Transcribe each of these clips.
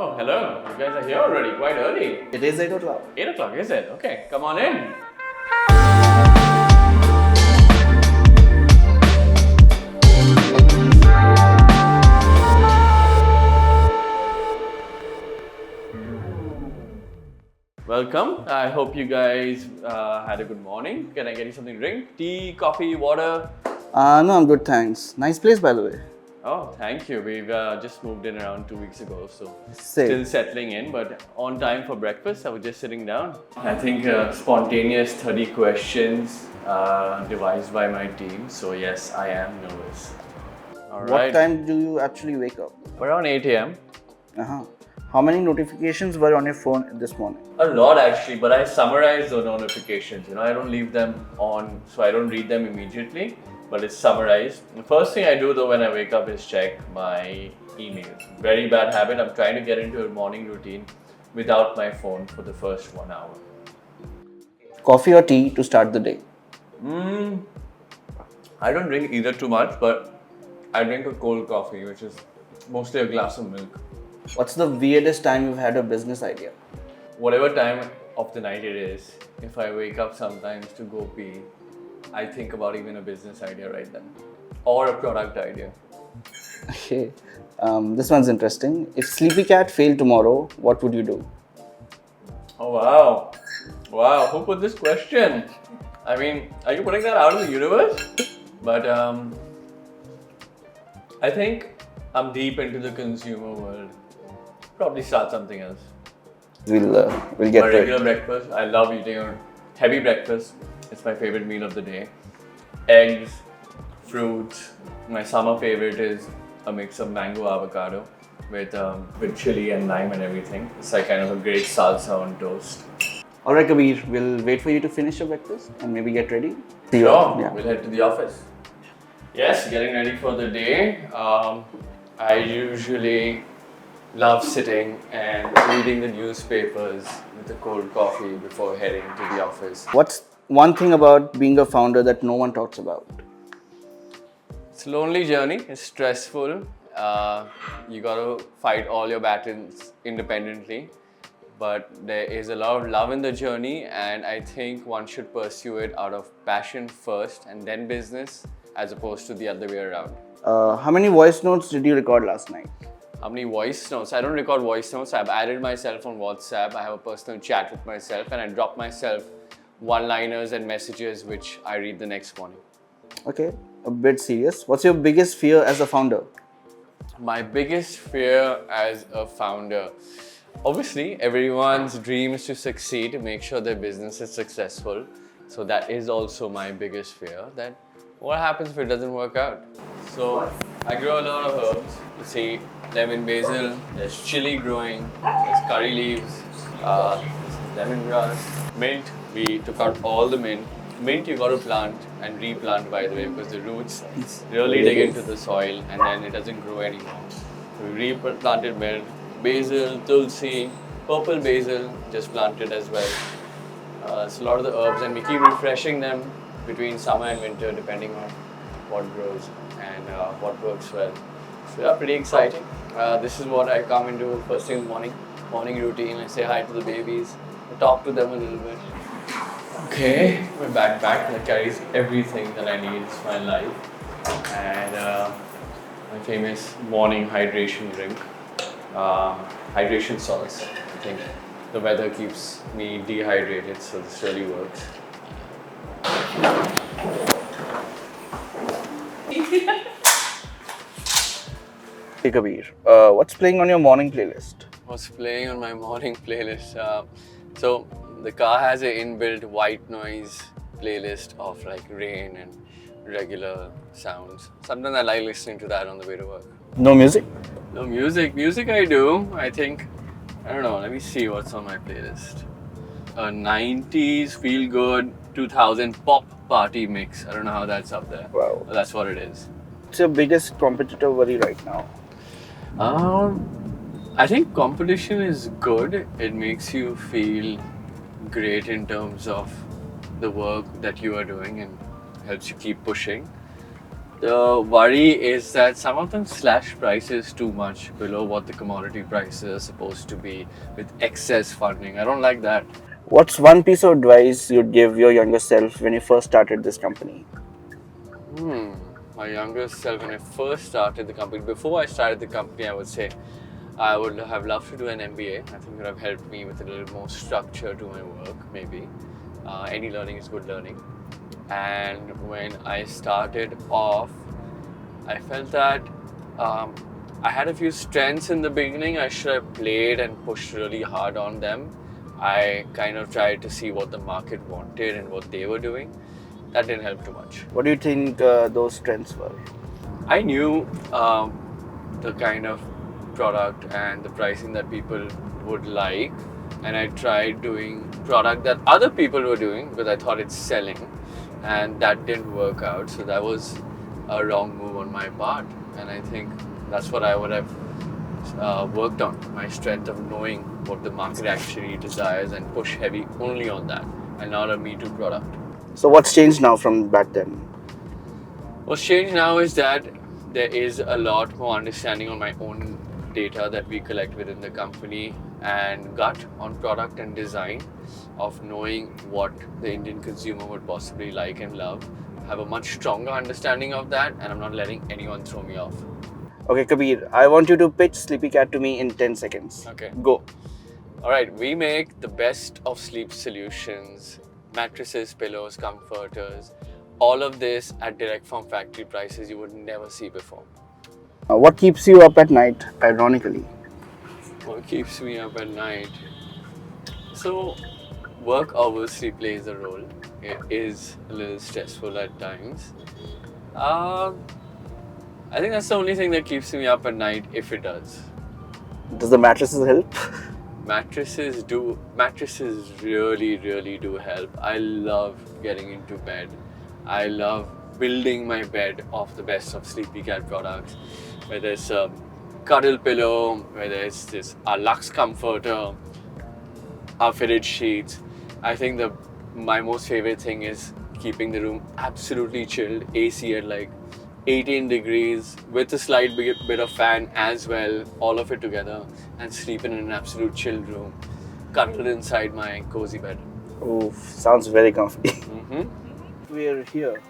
Oh, hello. You guys are here already, quite early. It is 8 o'clock. 8 o'clock, is it? Okay, come on in. Welcome. I hope you guys had a good morning. Can I get you something to drink? Tea, coffee, water? No, I'm good, thanks. Nice place, by the way. Oh, thank you. We've just moved in around 2 weeks ago, so Same. still settling in, but on time for breakfast. I was just sitting down. I think spontaneous 30 questions devised by my team. So yes, I am nervous. All right. What time do you actually wake up? Around 8 a.m. Uh-huh. How many notifications were on your phone this morning? A lot actually, but I summarize the notifications. I don't leave them on, so I don't read them immediately, but it's summarized. The first thing I do though when I wake up is check my emails. Very bad habit. I'm trying to get into a morning routine without my phone for the first 1 hour. Coffee or tea to start the day? I don't drink either too much, but I drink a cold coffee, which is mostly a glass of milk. What's the weirdest time you've had a business idea? Whatever time of the night it is, if I wake up sometimes to go pee, I think about even a business idea right then, or a product idea. Okay, this one's interesting. If SleepyCat failed tomorrow, what would you do? Oh wow, wow! Who put this question? I mean, are you putting that out in the universe? But I think I'm deep into the consumer world. Probably start something else. We'll get My to it. regular breakfast, I love eating a heavy breakfast. It's my favorite meal of the day. Eggs, fruits. My summer favorite is a mix of mango avocado with chili and lime and everything. It's like kind of a great salsa on toast. Alright, Kabir, we'll wait for you to finish your breakfast and maybe get ready. See you. Sure, Yeah. we'll head to the office. Yes, getting ready for the day. I usually love sitting and reading the newspapers with a cold coffee before heading to the office. What's one thing about being a founder that no one talks about? It's a lonely journey, it's stressful. You gotta fight all your battles independently, but there is a lot of love in the journey, and I think one should pursue it out of passion first and then business, as opposed to the other way around. How many voice notes did you record last night? How many voice notes? I don't record voice notes. I've added myself on WhatsApp. I have a personal chat with myself, and I drop myself one-liners and messages which I read the next morning. Okay, a bit serious. What's your biggest fear as a founder? My biggest fear as a founder. Obviously, everyone's dream is to succeed, to make sure their business is successful. So that is also my biggest fear, that what happens if it doesn't work out? So I grow a lot of herbs. You see lemon basil, there's chili growing, there's curry leaves, there's lemongrass, mint. We took out all the mint. Mint you got to plant and replant, by the way, because the roots really dig into the soil and then it doesn't grow anymore. So we replanted mint, basil, tulsi, purple basil, just planted as well. So a lot of the herbs, and we keep refreshing them between summer and winter depending on what grows and what works well. So yeah, pretty exciting. This is what I come and do first thing in the morning routine. I say hi to the babies, I talk to them a little bit. Okay, my backpack that carries everything that I need for my life, and my famous morning hydration drink, hydration salts. I think the weather keeps me dehydrated, so this really works. Hey Kabir, what's playing on your morning playlist? What's playing on my morning playlist? So the car has an inbuilt white noise playlist of like rain and regular sounds. Sometimes I like listening to that on the way to work. No music? No music. Music I do. I think, I don't know, let me see what's on my playlist. A 90s feel good 2000 pop party mix. I don't know how that's up there. Wow. But that's what it is. What's your biggest competitor worry right now? I think competition is good. It makes you feel great in terms of the work that you are doing and helps you keep pushing. The worry is that some of them slash prices too much below what the commodity prices are supposed to be with excess funding. I don't like that. What's one piece of advice you'd give your younger self when you first started this company? My younger self, when I first started the company, before I started the company, I would say I would have loved to do an MBA. I think it would have helped me with a little more structure to my work, maybe. Any learning is good learning. And when I started off, I felt that I had a few strengths in the beginning. I should have played and pushed really hard on them. I kind of tried to see what the market wanted and what they were doing. That didn't help too much. What do you think those strengths were? I knew the kind of product and the pricing that people would like, and I tried doing product that other people were doing because I thought it's selling, and that didn't work out. So that was a wrong move on my part, and I think that's what I would have worked on, my strength of knowing what the market actually desires and push heavy only on that and not a Me Too product. So what's changed now from back then? What's changed now is that there is a lot more understanding on my own data that we collect within the company and gut on product and design, of knowing what the Indian consumer would possibly like and love. I have a much stronger understanding of that, and I'm not letting anyone throw me off. Okay, Kabir, I want you to pitch SleepyCat to me in 10 seconds. Okay. Go. Alright, we make the best of sleep solutions, mattresses, pillows, comforters, all of this at direct from factory prices you would never see before. What keeps you up at night, ironically? What keeps me up at night? So, work obviously plays a role. It is a little stressful at times. I think that's the only thing that keeps me up at night, if it does. Does the mattresses help? Mattresses really do help. I love getting into bed. I love building my bed off the best of SleepyCat products. Whether it's a cuddle pillow, whether it's this our Lux comforter, our fitted sheets. I think my most favorite thing is keeping the room absolutely chilled, AC at like 18 degrees with a slight bit of fan as well, all of it together, and sleeping in an absolute chilled room, cuddled inside my cozy bed. Oh, sounds very comfy. We're here.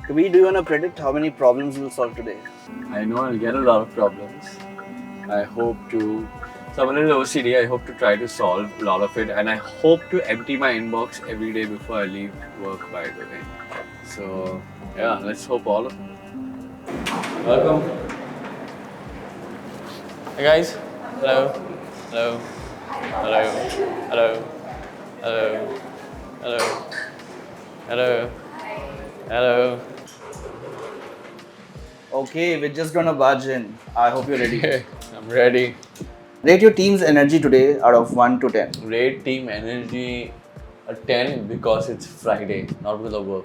Kabir, do you want to predict how many problems we'll solve today? I know I'll get a lot of problems. I hope to. So I'm a little OCD. I hope to try to solve a lot of it, and I hope to empty my inbox every day before I leave work, by the way. So yeah, let's hope all of it. Welcome. Hey guys. Hello. Hello. Hello. Hello. Hello. Hello. Hello. Hello. Okay, we're just gonna barge in. I hope you're ready. I'm ready. Rate your team's energy today out of 1 to 10. Rate team energy a 10 because it's Friday, not because of work.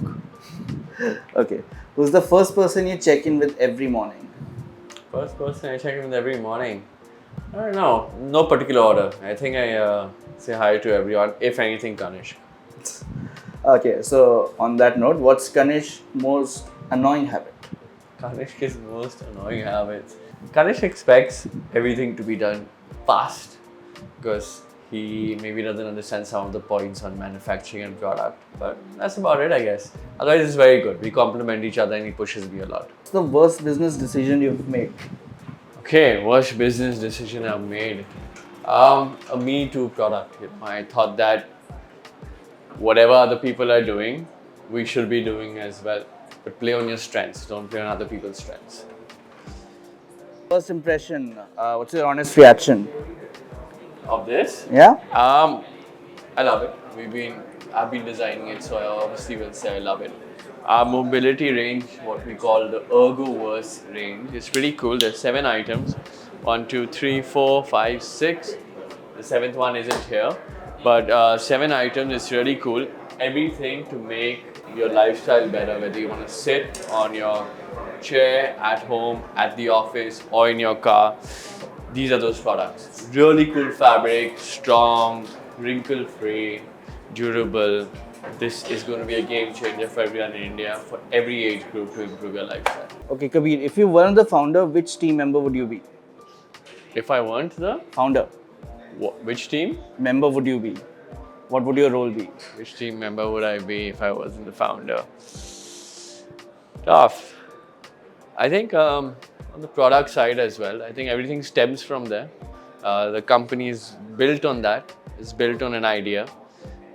Okay. Who's the first person you check in with every morning? First person I check in with every morning. I don't know. No particular order. I think I say hi to everyone. If anything, Kanish. Okay, so on that note, what's Kanish's most annoying habit? Kanish's most annoying habits. Kanish expects everything to be done fast because he maybe doesn't understand some of the points on manufacturing and product. But that's about it, I guess. Otherwise, it's very good. We complement each other and he pushes me a lot. What's the worst business decision you've made? Okay, worst business decision I've made. A Me Too product. I thought that whatever other people are doing, we should be doing as well. But play on your strengths, don't play on other people's strengths. First impression, what's your honest reaction? Of this? Yeah? I love it. I've been designing it, so I obviously will say I love it. Our mobility range, what we call the Ergoverse range, is pretty cool. There's 7 items. 1, 2, 3, 4, 5, 6. The 7th one isn't here. But 7 items is really cool. Everything to make your lifestyle better, whether you want to sit on your chair, at home, at the office, or in your car. These are those products. Really cool fabric, strong, wrinkle-free, durable. This is going to be a game changer for everyone in India, for every age group, to improve your lifestyle. Okay, Kabir, if you weren't the founder, which team member would you be? If I weren't the Founder. which team? Member would you be? What would your role be? Which team member would I be if I wasn't the founder? Tough. I think on the product side as well, I think everything stems from there. The company is built on that. It's built on an idea.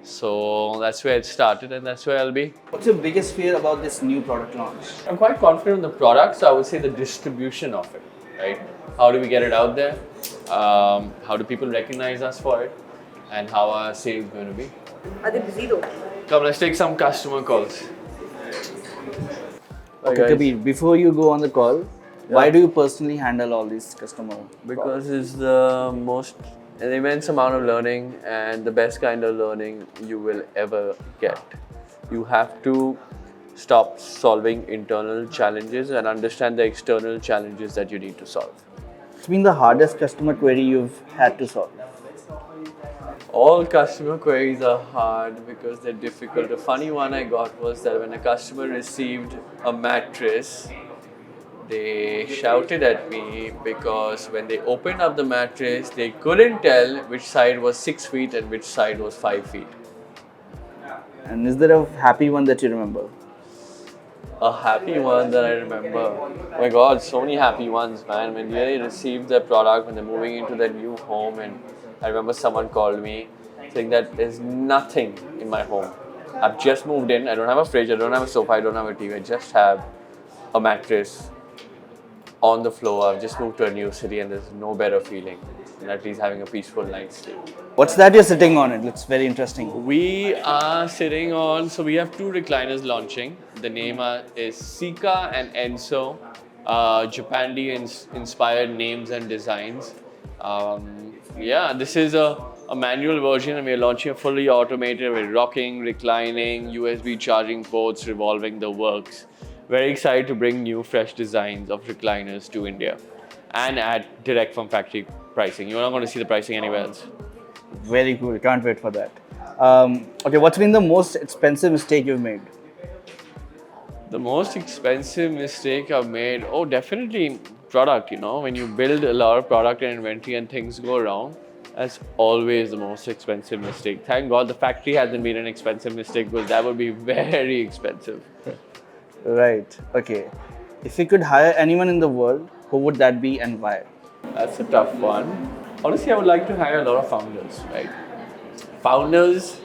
So that's where it started and that's where I'll be. What's your biggest fear about this new product launch? I'm quite confident in the product, so I would say the distribution of it, right? How do we get it out there? How do people recognize us for it? And how are sales going to be? Are they busy though? Come, let's take some customer calls. Okay, Kabir, before you go on the call, why do you personally handle all these customer Because it's the most an immense amount of learning and the best kind of learning you will ever get. You have to stop solving internal challenges and understand the external challenges that you need to solve. What's been the hardest customer query you've had to solve? All customer queries are hard because they're difficult. A funny one I got was that when a customer received a mattress, they shouted at me because when they opened up the mattress, they couldn't tell which side was 6 feet and which side was 5 feet. And is there a happy one that you remember? A happy one that I remember. Oh my God, so many happy ones, man. When they received their product, when they're moving into their new home, and I remember someone called me saying that there's nothing in my home. I've just moved in. I don't have a fridge. I don't have a sofa. I don't have a TV. I just have a mattress on the floor. I've just moved to a new city, and there's no better feeling than at least having a peaceful night's sleep. What's that you're sitting on? It looks very interesting. We are sitting on, so we have two recliners launching. The name is Sika and Enso. Japandi inspired names and designs. Yeah, this is a manual version and we're launching a fully automated with rocking, reclining, USB charging ports, revolving the works. Very excited to bring new fresh designs of recliners to India and at direct from factory pricing. You're not going to see the pricing anywhere else. Very cool. Can't wait for that. Okay, what's been the most expensive mistake you've made? The most expensive mistake I've made, oh, definitely product, when you build a lot of product and inventory and things go wrong, that's always the most expensive mistake. Thank God the factory hasn't been an expensive mistake because that would be very expensive. Right. Okay. If you could hire anyone in the world, who would that be and why? That's a tough one. Honestly, I would like to hire a lot of founders, right? Founders,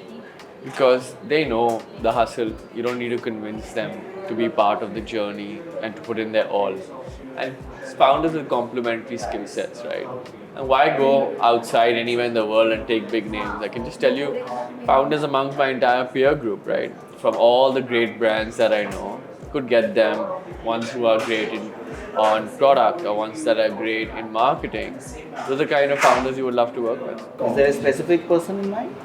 because they know the hustle. You don't need to convince them to be part of the journey and to put in their all. And founders with complementary skill sets, right? And why go outside anywhere in the world and take big names? I can just tell you, founders amongst my entire peer group, right? From all the great brands that I know, could get them ones who are great on product or ones that are great in marketing. Those are the kind of founders you would love to work with. Is there a specific person in mind?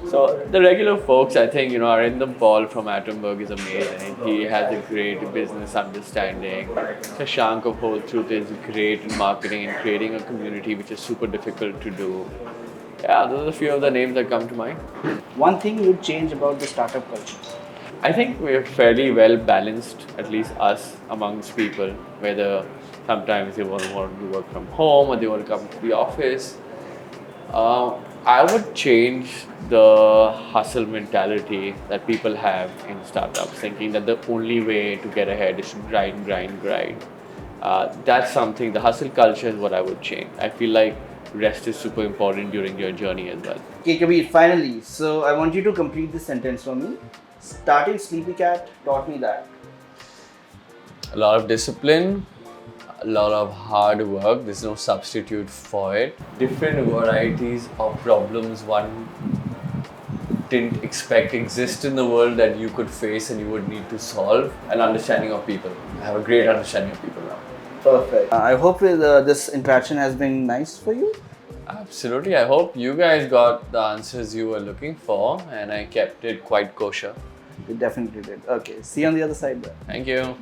So the regular folks, I think, Arindam Paul from Atomberg is amazing. He has a great business understanding. Shashank of Whole Truth is great in marketing and creating a community, which is super difficult to do. Yeah, those are a few of the names that come to mind. One thing you'd change about the startup culture? I think we're fairly well balanced, at least us, amongst people, whether sometimes they want to work from home or they want to come to the office. I would change the hustle mentality that people have in startups, thinking that the only way to get ahead is to grind. That's something, the hustle culture is what I would change. I feel like rest is super important during your journey as well. Okay, Kabir, finally, so I want you to complete this sentence for me. Starting SleepyCat taught me that. A lot of discipline, a lot of hard work, there's no substitute for it. Different varieties of problems one didn't expect exist in the world that you could face and you would need to solve. An understanding of people. I have a great understanding of people now. Perfect. I hope this interaction has been nice for you. Absolutely. I hope you guys got the answers you were looking for and I kept it quite kosher. You definitely did. Okay, see you on the other side then. Thank you.